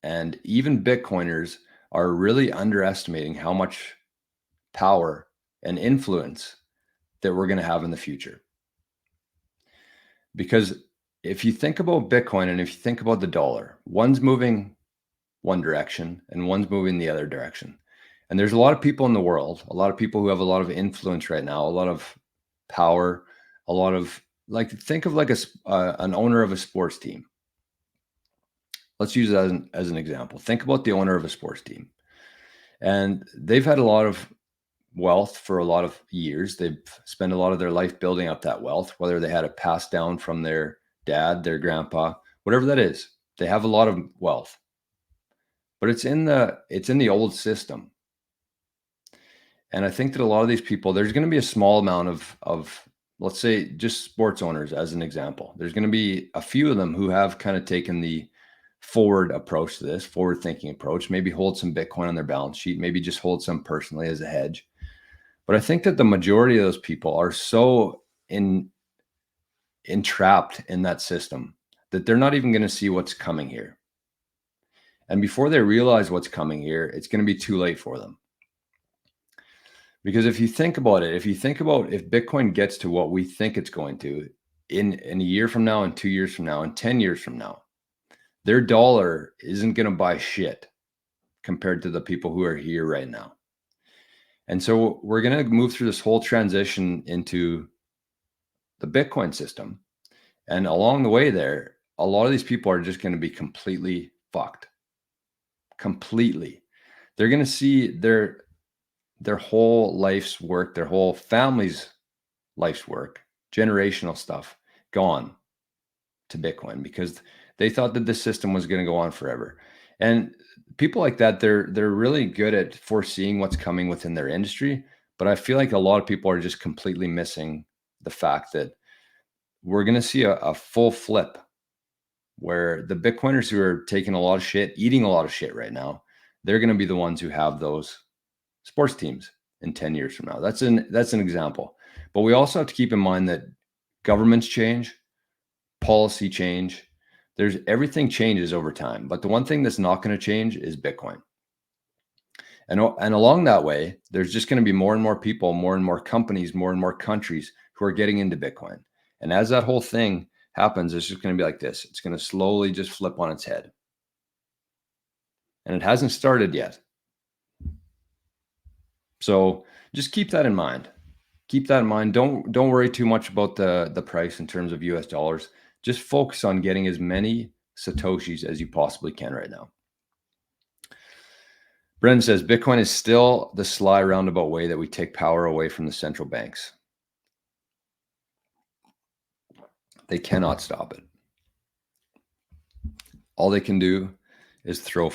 And even Bitcoiners are really underestimating how much power and influence that we're going to have in the future. Because if you think about Bitcoin and if you think about the dollar, one's moving one direction and one's moving the other direction. And there's a lot of people in the world, a lot of people who have a lot of influence right now, a lot of power, a lot of, like, think of like an owner of a sports team. Let's use that as an example. Think about the owner of a sports team. And they've had a lot of wealth for a lot of years. They've spent a lot of their life building up that wealth, whether they had it passed down from their dad, their grandpa, whatever that is. They have a lot of wealth. But it's in the old system. And I think that a lot of these people, there's going to be a small amount of let's say just sports owners as an example. There's going to be a few of them who have kind of taken the forward approach to this, forward thinking approach, maybe hold some Bitcoin on their balance sheet, maybe just hold some personally as a hedge. But I think that the majority of those people are so entrapped in that system that they're not even going to see what's coming here. And before they realize what's coming here, it's going to be too late for them. Because if you think about it, if Bitcoin gets to what we think it's going to in a year from now, and 2 years from now, and 10 years from now, their dollar isn't going to buy shit compared to the people who are here right now. And so we're going to move through this whole transition into the Bitcoin system. And along the way there, a lot of these people are just going to be completely fucked. Completely. They're going to see their whole life's work, their whole family's life's work, generational stuff, gone to Bitcoin because they thought that this system was going to go on forever. And people like that, they're really good at foreseeing what's coming within their industry. But I feel like a lot of people are just completely missing the fact that we're going to see a full flip where the Bitcoiners who are taking a lot of shit, eating a lot of shit right now, they're going to be the ones who have those sports teams in 10 years from now. That's an example. But we also have to keep in mind that governments change, policy change. Everything changes over time. But the one thing that's not going to change is Bitcoin. And along that way, there's just going to be more and more people, more and more companies, more and more countries who are getting into Bitcoin. And as that whole thing happens, it's just going to be like this. It's going to slowly just flip on its head. And it hasn't started yet. So just keep that in mind. Keep that in mind. Don't worry too much about the price in terms of US dollars. Just focus on getting as many Satoshis as you possibly can right now. Brendan says, Bitcoin is still the sly roundabout way that we take power away from the central banks. They cannot stop it. All they can do is throw